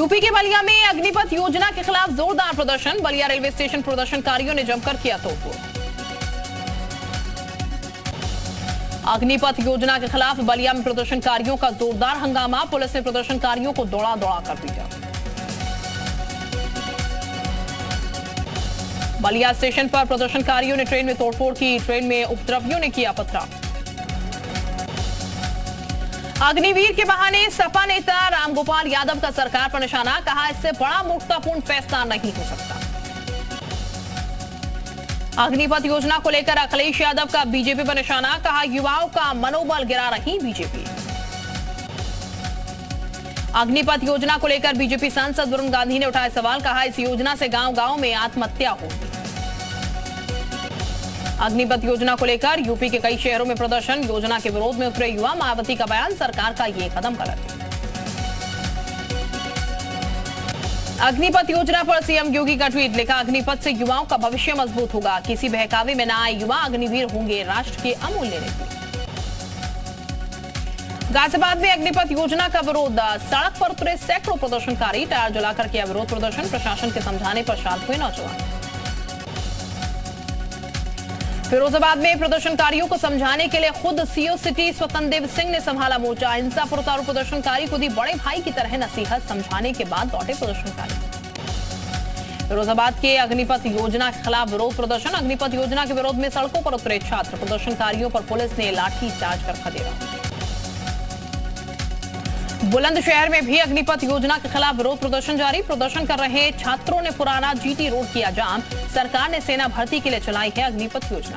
UP के बलिया में अग्निपथ योजना के खिलाफ जोरदार प्रदर्शन। बलिया रेलवे स्टेशन प्रदर्शनकारियों ने जमकर किया तोड़फोड़। अग्निपथ योजना के खिलाफ बलिया में प्रदर्शनकारियों का जोरदार हंगामा। पुलिस ने प्रदर्शनकारियों को दौड़ा दौड़ा कर पीटा। बलिया स्टेशन पर प्रदर्शनकारियों ने ट्रेन में तोड़फोड़ की। ट्रेन में उपद्रवियों ने किया पथराव। अग्निवीर के बहाने सपा नेता रामगोपाल यादव का सरकार पर निशाना। कहा, इससे बड़ा मूर्खतापूर्ण फैसला नहीं हो सकता। अग्निपथ योजना को लेकर अखिलेश यादव का बीजेपी पर निशाना। कहा, युवाओं का मनोबल गिरा रही बीजेपी। अग्निपथ योजना को लेकर बीजेपी सांसद वरुण गांधी ने उठाया सवाल। कहा, इस योजना से गांव-गांव में आत्महत्या होगी। अग्निपथ योजना को लेकर यूपी के कई शहरों में प्रदर्शन। योजना के विरोध में उतरे युवा। मायावती का बयान, सरकार का ये कदम गलत है। अग्निपथ योजना पर सीएम योगी का ट्वीट। लिखा, अग्निपथ से युवाओं का भविष्य मजबूत होगा। किसी बहकावे में न आए युवा अग्निवीर होंगे राष्ट्र के अमूल्य निधि। गाजियाबाद में अग्निपथ योजना का विरोध। सड़क पर उतरे सैकड़ों प्रदर्शनकारी। टायर जलाकर किया विरोध प्रदर्शन। प्रशासन के समझाने पर शांत हुए नौजवान। फिरोजाबाद में प्रदर्शनकारियों को समझाने के लिए खुद सीओ सिटी स्वतंत्र देव सिंह ने संभाला मोर्चा। हिंसा पर उतारू प्रदर्शनकारी को दी बड़े भाई की तरह नसीहत। समझाने के बाद लौटे प्रदर्शनकारी। फिरोजाबाद के अग्निपथ योजना के खिलाफ विरोध प्रदर्शन। अग्निपथ योजना के विरोध में सड़कों पर उतरे छात्र। प्रदर्शनकारियों पर पुलिस ने लाठी चार्ज कर खदेड़ा। बुलंदशहर में भी अग्निपथ योजना के खिलाफ विरोध प्रदर्शन जारी। प्रदर्शन कर रहे छात्रों ने पुराना जीटी रोड किया जाम। सरकार ने सेना भर्ती के लिए चलाई है अग्निपथ योजना।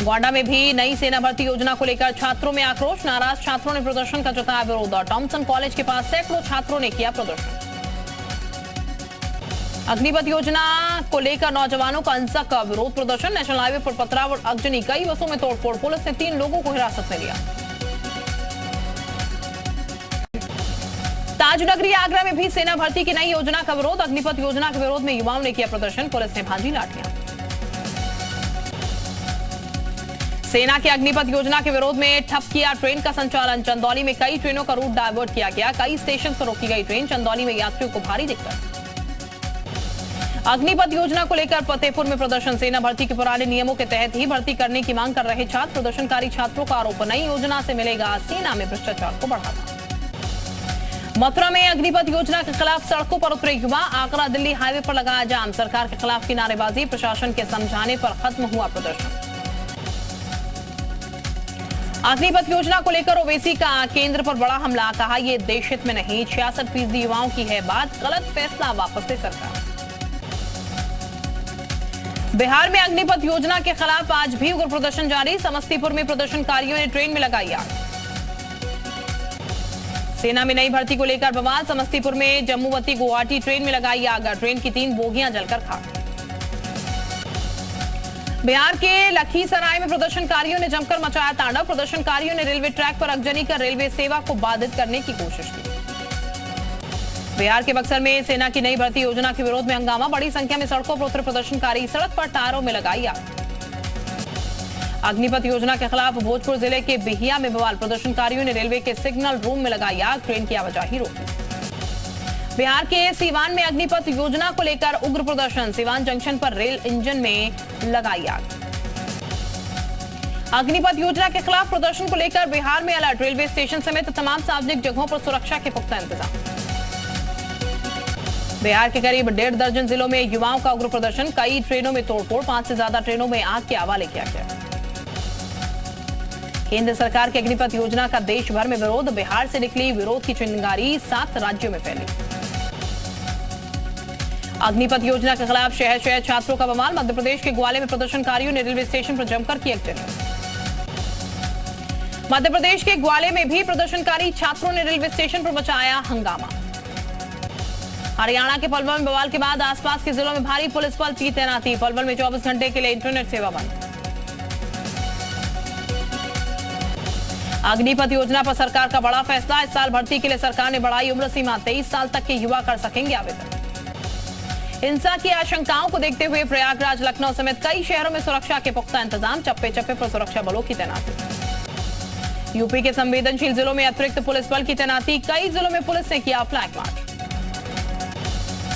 गोंडा में भी नई सेना भर्ती योजना को लेकर छात्रों में आक्रोश। नाराज छात्रों ने प्रदर्शन का जताया विरोध। टॉमसन कॉलेज के पास सैकड़ों छात्रों ने किया प्रदर्शन। अग्निपथ योजना को लेकर नौजवानों का हिंसक विरोध प्रदर्शन। नेशनल हाईवे पर पथराव और अगजनी। कई बसों में तोड़फोड़। पुलिस ने 3 लोगों को हिरासत में लिया। ताजनगरी आगरा में भी सेना भर्ती की नई योजना का विरोध। अग्निपथ योजना के विरोध में युवाओं ने किया प्रदर्शन। पुलिस ने भांजी लाठियां। सेना के अग्निपथ योजना के विरोध में ठप किया ट्रेन का संचालन। चंदौली में कई ट्रेनों का रूट डायवर्ट किया गया। कई स्टेशन पर रोकी गई ट्रेन। चंदौली में यात्रियों को भारी दिक्कत। अग्निपथ योजना को लेकर फतेहपुर में प्रदर्शन। सेना भर्ती के पुराने नियमों के तहत ही भर्ती करने की मांग कर रहे छात्र। प्रदर्शनकारी छात्रों का आरोप, नई योजना से मिलेगा सेना में भ्रष्टाचार को बढ़ावा। मथुरा में अग्निपथ योजना के खिलाफ सड़कों पर उतरे युवा। आगरा दिल्ली हाईवे पर लगाया जाम। सरकार के खिलाफ की नारेबाजी। प्रशासन के समझाने पर खत्म हुआ प्रदर्शन। अग्निपथ योजना को लेकर ओवैसी का केंद्र पर बड़ा हमला। कहा, यह देश हित में नहीं। 66% युवाओं की है बात। गलत फैसला वापस ले सरकार। बिहार में अग्निपथ योजना के खिलाफ आज भी उग्र प्रदर्शन जारी। समस्तीपुर में प्रदर्शनकारियों ने ट्रेन में लगाई आग। सेना में नई भर्ती को लेकर बवाल। समस्तीपुर में जम्मूवती गुवाहाटी ट्रेन में लगाई आग। ट्रेन की 3 बोगियां जलकर खाक। बिहार के लखीसराय में प्रदर्शनकारियों ने जमकर मचाया तांडव। प्रदर्शनकारियों ने रेलवे ट्रैक पर अगजनी कर रेलवे सेवा को बाधित करने की कोशिश की। बिहार के बक्सर में सेना की नई भर्ती योजना के विरोध में हंगामा। बड़ी संख्या में सड़कों पर उतरे प्रदर्शनकारी। सड़क पर टायरों में लगाई आग। अग्निपथ योजना के खिलाफ भोजपुर जिले के बिहिया में बवाल। प्रदर्शनकारियों ने रेलवे के सिग्नल रूम में लगाई आग। ट्रेन की आवाजाही रोकी। बिहार के सीवान में अग्निपथ योजना को लेकर उग्र प्रदर्शन। सीवान जंक्शन पर रेल इंजन में लगाई आग। अग्निपथ योजना के खिलाफ प्रदर्शन को लेकर बिहार में अलर्ट। रेलवे स्टेशन समेत तमाम सार्वजनिक जगहों पर सुरक्षा के पुख्ता इंतजाम। बिहार के करीब 1.5 दर्जन जिलों में युवाओं का उग्र प्रदर्शन। कई ट्रेनों में तोड़फोड़। 5 से ज्यादा ट्रेनों में आग के हवाले किया गया। केंद्र सरकार की अग्निपथ योजना का देश भर में विरोध। बिहार से निकली विरोध की चिंगारी 7 राज्यों में फैली। अग्निपथ योजना के खिलाफ शहर शहर छात्रों का बवाल। मध्य प्रदेश के ग्वालियर में प्रदर्शनकारियों ने रेलवे स्टेशन पर जमकर की अगजनी। मध्य प्रदेश के ग्वालियर में भी प्रदर्शनकारी छात्रों ने रेलवे स्टेशन पर मचाया हंगामा। हरियाणा के पलवल में बवाल के बाद आसपास के जिलों में भारी पुलिस बल की तैनाती। पलवल में 24 घंटे के लिए इंटरनेट सेवा बंद। अग्निपथ योजना पर सरकार का बड़ा फैसला। इस साल भर्ती के लिए सरकार ने बढ़ाई उम्र सीमा। 23 साल तक के युवा कर सकेंगे आवेदन। हिंसा की आशंकाओं को देखते हुए प्रयागराज, लखनऊ समेत कई शहरों में सुरक्षा के पुख्ता इंतजाम। चप्पे चप्पे पर सुरक्षा बलों की तैनाती। यूपी के संवेदनशील जिलों में अतिरिक्त पुलिस बल की तैनाती, कई जिलों में पुलिस ने किया फ्लैग मार्च।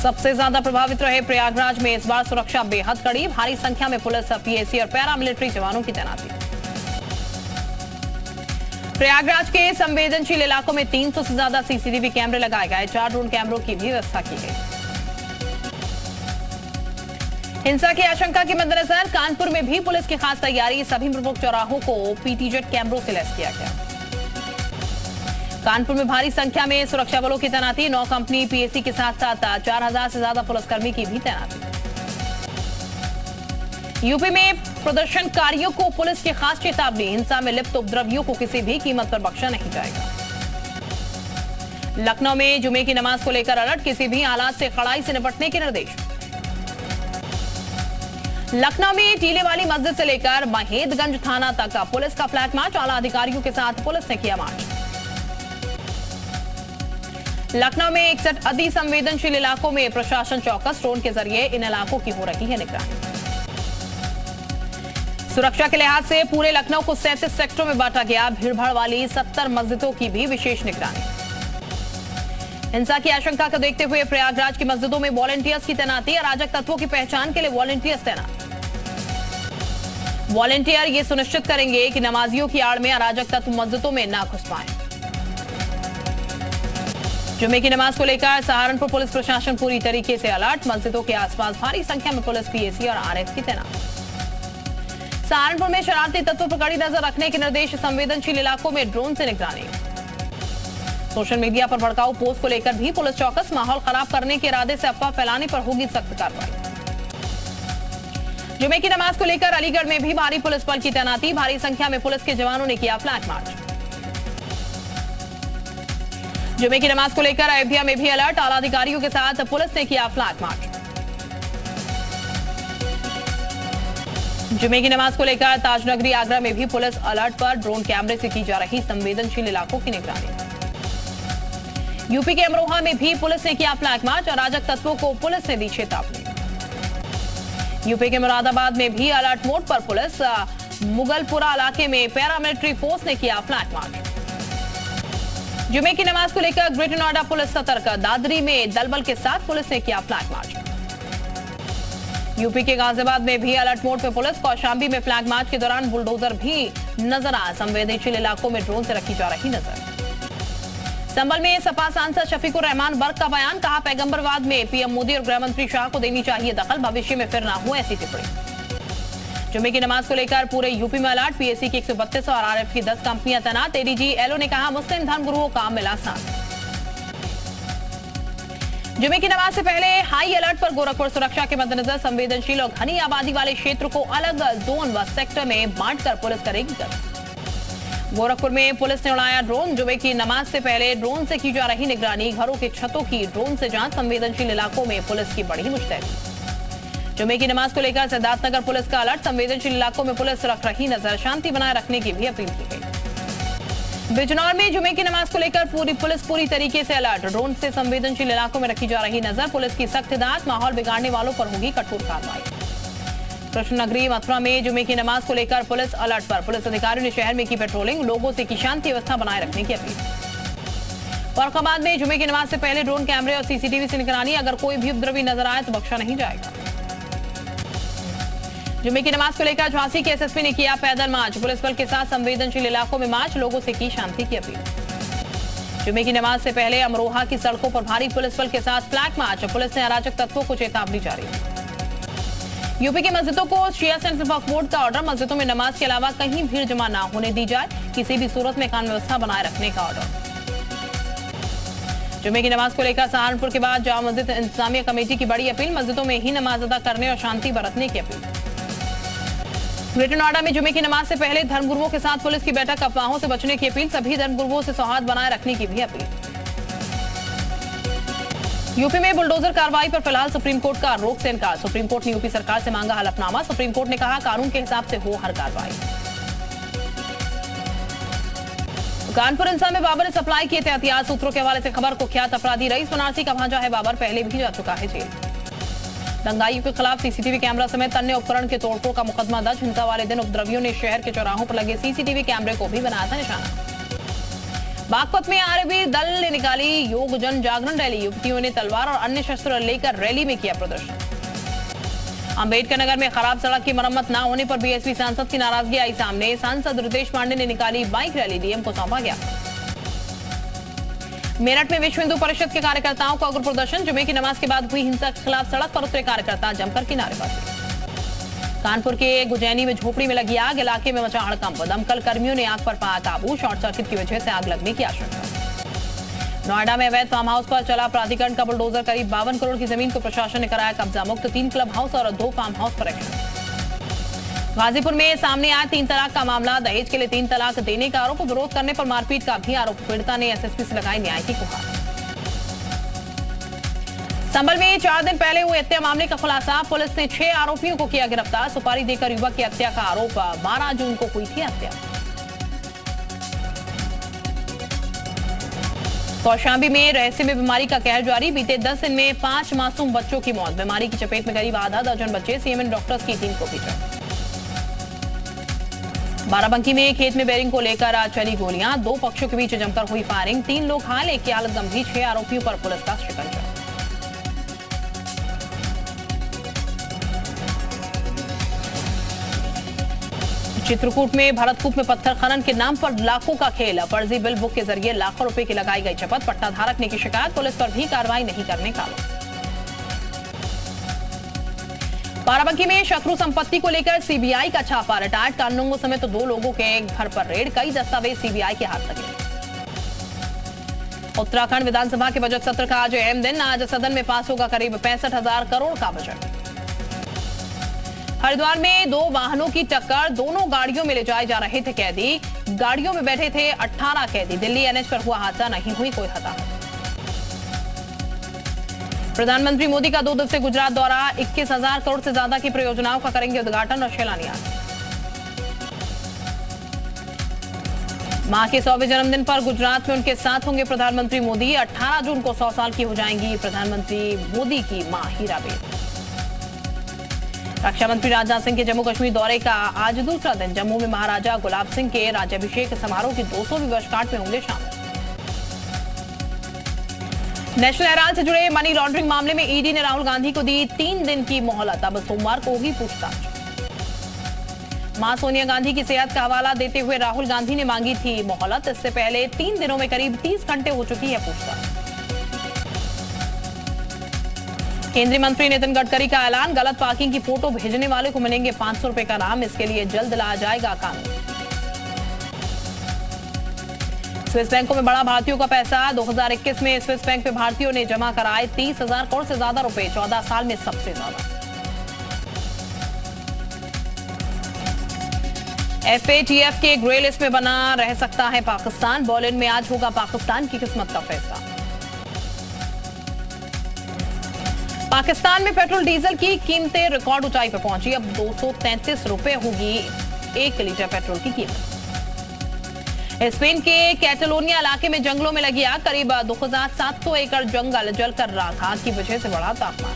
सबसे ज्यादा प्रभावित रहे प्रयागराज में, इस बार सुरक्षा बेहद कड़ी, भारी संख्या में पुलिस, पीएसी और पैरामिलिट्री जवानों की तैनाती। प्रयागराज के संवेदनशील इलाकों में 300 से ज्यादा सीसीटीवी कैमरे लगाए गए, 4 ड्रोन कैमरों की भी व्यवस्था की गई। हिंसा की आशंका के मद्देनजर कानपुर में भी पुलिस की खास तैयारी, सभी प्रमुख चौराहों को पीटीजेड कैमरों से लैस किया गया। कानपुर में भारी संख्या में सुरक्षा बलों की तैनाती, 9 कंपनी पीएसी के साथ साथ 4000 से ज्यादा पुलिसकर्मी की भी तैनाती। यूपी में प्रदर्शनकारियों को पुलिस की खास चेतावनी, हिंसा में लिप्त उपद्रवियों को किसी भी कीमत पर बख्शा नहीं जाएगा। लखनऊ में जुमे की नमाज को लेकर अलर्ट, किसी भी हालात से कड़ाई से निपटने के निर्देश। लखनऊ में टीले वाली मस्जिद से लेकर महेदगंज थाना तक पुलिस का फ्लैग मार्च, आला अधिकारियों के साथ पुलिस ने किया मार्च। लखनऊ में 61 अति संवेदनशील इलाकों में प्रशासन चौकस, ड्रोन के जरिए इन इलाकों की हो रही है निगरानी। सुरक्षा के लिहाज से पूरे लखनऊ को 37 सेक्टरों में बांटा गया, भीड़भाड़ वाली 70 मस्जिदों की भी विशेष निगरानी। हिंसा की आशंका को देखते हुए प्रयागराज की मस्जिदों में वॉलंटियर्स की तैनाती, अराजक तत्वों की पहचान के लिए वॉलंटियर्स तैनात। वॉलंटियर ये सुनिश्चित करेंगे कि नमाजियों की आड़ में अराजक तत्व मस्जिदों में ना घुस पाएं। जुमे की नमाज को लेकर सहारनपुर पुलिस प्रशासन पूरी तरीके से अलर्ट, मस्जिदों के आसपास भारी संख्या में पुलिस, पीएसी और आरएफ की तैनात। सहारनपुर में शरारती तत्वों पर कड़ी नजर रखने के निर्देश, संवेदनशील इलाकों में ड्रोन से निगरानी। सोशल मीडिया पर भड़काऊ पोस्ट को लेकर भी पुलिस चौकस, माहौल खराब करने के इरादे से अफवाह फैलाने पर होगी सख्त कार्रवाई। जुमे की नमाज को लेकर अलीगढ़ में भी भारी पुलिस बल की तैनाती, भारी संख्या में पुलिस के जवानों ने किया फ्लैग मार्च। जुमे की नमाज को लेकर अयोध्या में भी अलर्ट, आला अधिकारियों के साथ पुलिस ने किया फ्लैग मार्च। जुमे की नमाज को लेकर ताजनगरी आगरा में भी पुलिस अलर्ट पर, ड्रोन कैमरे से की जा रही संवेदनशील इलाकों की निगरानी। यूपी के अमरोहा में भी पुलिस ने किया फ्लैग मार्च, अराजक तत्वों को पुलिस ने दी चेतावनी। यूपी के मुरादाबाद में भी अलर्ट मोड पर पुलिस, मुगलपुरा इलाके में पैरामिलिट्री फोर्स ने किया फ्लैग मार्च। जुमे की नमाज को लेकर ग्रेटर नोएडा पुलिस सतर्क, दादरी में दलबल के साथ पुलिस ने किया फ्लैग मार्च। यूपी के गाजियाबाद में भी अलर्ट मोड पे पुलिस, कौशांबी में फ्लैग मार्च के दौरान बुलडोजर भी नजर आए, संवेदनशील इलाकों में ड्रोन से रखी जा रही नजर। संभल में सपा सांसद शफीकुर रहमान बर्क का बयान, कहा पैगंबरवाद में पीएम मोदी और गृह मंत्री शाह को देनी चाहिए दखल, भविष्य में फिर ना हो ऐसी टिप्पणी। जुमे की नमाज को लेकर पूरे यूपी में अलर्ट, पीएसी की 132 और आरएफ की 10 कंपनियां तैनात। एडीजी एलओ ने कहा मुस्लिम धर्मगुरुओं का मिला साथ। जुमे की नमाज से पहले हाई अलर्ट पर गोरखपुर, सुरक्षा के मद्देनजर संवेदनशील और घनी आबादी वाले क्षेत्र को अलग जोन व सेक्टर में बांटकर पुलिस करेगी गश्त। गोरखपुर में पुलिस ने उड़ाया ड्रोन, जुमे की नमाज से पहले ड्रोन से की जा रही निगरानी, घरों की छतों की ड्रोन से जांच, संवेदनशील इलाकों में पुलिस की बड़ी मुस्तैदी। जुमे की नमाज को लेकर सिद्धार्थनगर पुलिस का अलर्ट, संवेदनशील इलाकों में पुलिस रख रही नजर, शांति बनाए रखने की भी अपील की गई। बिजनौर में जुमे की नमाज को लेकर पूरी पुलिस पूरी तरीके से अलर्ट, ड्रोन से संवेदनशील इलाकों में रखी जा रही नजर, पुलिस की सख्त हिदायत, माहौल बिगाड़ने वालों पर होगी कठोर कार्रवाई। कृष्णनगरी मथुरा में जुमे की नमाज को लेकर पुलिस अलर्ट पर, पुलिस अधिकारियों ने शहर में की पेट्रोलिंग, लोगों से की शांति व्यवस्था बनाए रखने की अपील। फर्रुखाबाद में जुमे की नमाज से पहले ड्रोन कैमरे और सीसीटीवी से निगरानी, अगर कोई भी उपद्रवी नजर आए तो बख्शा नहीं जाएगा। जुमे की नमाज को लेकर झांसी के एसएसपी ने किया पैदल मार्च, पुलिस बल के साथ संवेदनशील इलाकों में मार्च, लोगों से की शांति की अपील। जुमे की नमाज से पहले अमरोहा की सड़कों पर भारी पुलिस बल के साथ फ्लैग मार्च, पुलिस ने अराजक तत्वों को चेतावनी जारी। यूपी की मस्जिदों को शिया सेंट्रल वक्फ बोर्ड का ऑर्डर, मस्जिदों में नमाज के अलावा कहीं भीड़ जमा न होने दी जाए, किसी भी सूरत में कानून व्यवस्था बनाए रखने का ऑर्डर। जुमे की नमाज को लेकर सहारनपुर के बाद जामा मस्जिद इंतजामिया कमेटी की बड़ी अपील, मस्जिदों में ही नमाज अदा करने और शांति बरतने की अपील। ग्रेटर नोएडा में जुमे की नमाज से पहले धर्मगुरुओं के साथ पुलिस की बैठक, अफवाहों से बचने की अपील, सभी धर्मगुरुओं से सौहार्द बनाए रखने की भी अपील। यूपी में बुलडोजर कार्रवाई पर फिलहाल सुप्रीम कोर्ट का रोक से इनकार, सुप्रीम कोर्ट ने यूपी सरकार से मांगा हलफनामा, सुप्रीम कोर्ट ने कहा कानून के हिसाब से हो हर कार्रवाई। कानपुर हिंसा में बाबर ने सप्लाई किए थे हथियार, सूत्रों के हवाले से खबर, कुख्यात अपराधी रईस बनारसी का भांजा है बाबर, पहले भी जा चुका है जेल। दंगाइयों के खिलाफ सीसीटीवी कैमरा समेत अन्य उपकरण के तोड़फोड़ का मुकदमा दर्ज, हिंसा वाले दिन उपद्रवियों ने शहर के चौराहों पर लगे सीसीटीवी कैमरे को भी बनाया था निशाना। बागपत में आरएबी दल ने निकाली योग जन जागरण रैली। युवतियों ने तलवार और अन्य शस्त्र लेकर रैली में किया प्रदर्शन। अंबेडकर नगर में खराब सड़क की मरम्मत न होने पर बीएसपी सांसद की नाराजगी आई सामने। सांसद रितेश पांडे ने निकाली बाइक रैली, डीएम को सौंपा गया। मेरठ में विश्व हिंदू परिषद के कार्यकर्ताओं का उग्र प्रदर्शन। जुमे की नमाज के बाद हुई हिंसा के खिलाफ सड़क पर उतरे कार्यकर्ता, जमकर की नारेबाजी। कानपुर के गुजैनी में झोपड़ी में लगी आग, इलाके में मचा हड़कंप। दमकल कर्मियों ने आग पर पाया काबू। शॉर्ट सर्किट की वजह से आग लगने की आशंका। नोएडा में अवैध फार्म हाउस पर चला प्राधिकरण का बुलडोजर। करीब 52 करोड़ की जमीन को प्रशासन ने कराया कब्जा मुक्त। 3 क्लब हाउस और 2 फार्म हाउस पर एक्शन। गाजीपुर में सामने आया 3 तलाक का मामला। दहेज के लिए 3 तलाक देने का आरोप, विरोध करने पर मारपीट का भी आरोप। पीड़िता ने एसएसपी से लगाई न्याय की गुहार। संभल में 4 दिन पहले हुए हत्या मामले का खुलासा। पुलिस ने 6 आरोपियों को किया गिरफ्तार। सुपारी देकर युवक की हत्या का आरोप। 12 जून को हुई थी हत्या। कौशांबी में रहस्यमय बीमारी का कहर जारी। बीते 10 दिन में 5 मासूम बच्चों की मौत। बीमारी की चपेट में करीब आधा दर्जन बच्चे। सीएमएन डॉक्टर्स की टीम को भेजा। बाराबंकी में खेत में बेरिंग को लेकर चली गोलियां। 2 पक्षों के बीच जमकर हुई फायरिंग। 3 लोग घायल, एक की हालत गंभीर। 6 आरोपियों पर पुलिस का शिकंजा। चित्रकूट में भरतकूप में पत्थर खनन के नाम पर लाखों का खेल। फर्जी बिल बुक के जरिए लाखों रुपए की लगाई गई चपत। पट्टा धारक ने की शिकायत, पुलिस पर भी कार्रवाई नहीं करने का आरोप। बाराबंकी में शत्रु संपत्ति को लेकर सीबीआई का छापा। रिटायर्ड कानूनगो समेत 2 लोगों के घर पर रेड। कई दस्तावेज सीबीआई के हाथ लगे। उत्तराखंड विधानसभा के बजट सत्र का आज अहम दिन। आज सदन में पास होगा करीब 65,000 करोड़ का बजट। हरिद्वार में 2 वाहनों की टक्कर। दोनों गाड़ियों में ले जाए जा रहे थे कैदी। गाड़ियों में बैठे थे 18 कैदी। दिल्ली एनएच पर हुआ हादसा, नहीं हुई कोई हताहत। प्रधानमंत्री मोदी का 2 दिवसीय गुजरात दौरा। 21,000 करोड़ से ज्यादा की परियोजनाओं का करेंगे उद्घाटन और शिलान्यास। मां के 100वें जन्मदिन पर गुजरात में उनके साथ होंगे प्रधानमंत्री मोदी। 18 जून को 100 साल की हो जाएंगी प्रधानमंत्री मोदी की मां हीराबेन। रक्षा मंत्री राजनाथ सिंह के जम्मू कश्मीर दौरे का आज दूसरा दिन। जम्मू में महाराजा गुलाब सिंह के राज्याभिषेक समारोह की 200वीं वर्षगांठ में होंगे शामिल। नेशनल हेराल्ड से जुड़े मनी लॉन्ड्रिंग मामले में ईडी ने राहुल गांधी को दी 3 दिन की मोहलत। अब सोमवार को होगी पूछताछ। मां सोनिया गांधी की सेहत का हवाला देते हुए राहुल गांधी ने मांगी थी मोहलत। इससे पहले 3 दिनों में करीब 30 घंटे हो चुकी है पूछताछ। केंद्रीय मंत्री नितिन गडकरी का ऐलान। गलत पार्किंग की फोटो भेजने वाले को मिलेंगे 500 रुपए का इनाम। इसके लिए जल्द लाया जाएगा कानून। स्विस बैंकों में बढ़ा भारतीयों का पैसा। 2021 में स्विस बैंक में भारतीयों ने जमा कराए 30,000 करोड़ से ज्यादा रुपए। 14 साल में सबसे ज्यादा। FATF के ग्रे लिस्ट में बना रह सकता है पाकिस्तान। बर्लिन में आज होगा पाकिस्तान की किस्मत का फैसला। पाकिस्तान में पेट्रोल डीजल की कीमतें रिकॉर्ड ऊंचाई पर पहुंची। अब 233 रुपए होगी 1 लीटर पेट्रोल की कीमत। स्पेन के कैटलोनिया इलाके में जंगलों में लगी आग। करीब 2700 एकड़ जंगल जलकर राख। आग की वजह से बढ़ा तापमान।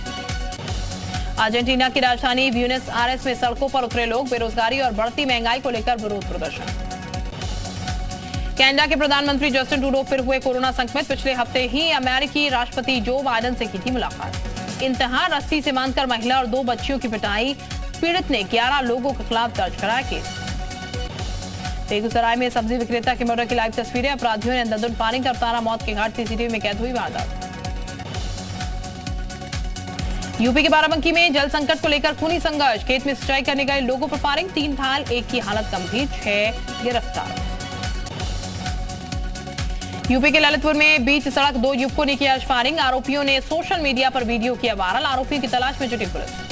अर्जेंटीना की राजधानी ब्यूनस आयर्स में सड़कों पर उतरे लोग। बेरोजगारी और बढ़ती महंगाई को लेकर विरोध प्रदर्शन। कनाडा के प्रधानमंत्री जस्टिन ट्रूडो फिर हुए कोरोना संक्रमित। पिछले हफ्ते ही अमेरिकी राष्ट्रपति जो बाइडेन से की थी मुलाकात। इंतहा रस्सी से बांधकर महिला और 2 बच्चियों की पिटाई। पीड़ित ने 11 लोगों के खिलाफ दर्ज कराया केस। बेगूसराय में सब्जी विक्रेता की मर्डर की लाइव तस्वीरें। अपराधियों ने अंधाधुंध फायरिंग कर उतारा मौत के घाट। सीसीटीवी में कैद हुई वारदात। यूपी के बाराबंकी में जल संकट को लेकर खूनी संघर्ष। खेत में सिंचाई करने गए लोगों पर फायरिंग। 3 घायल, 1 की हालत गंभीर। 6 गिरफ्तार। यूपी के ललितपुर में बीच सड़क 2 युवकों ने किया फायरिंग। आरोपियों ने सोशल मीडिया पर वीडियो किया वायरल। आरोपियों की तलाश में जुटी पुलिस।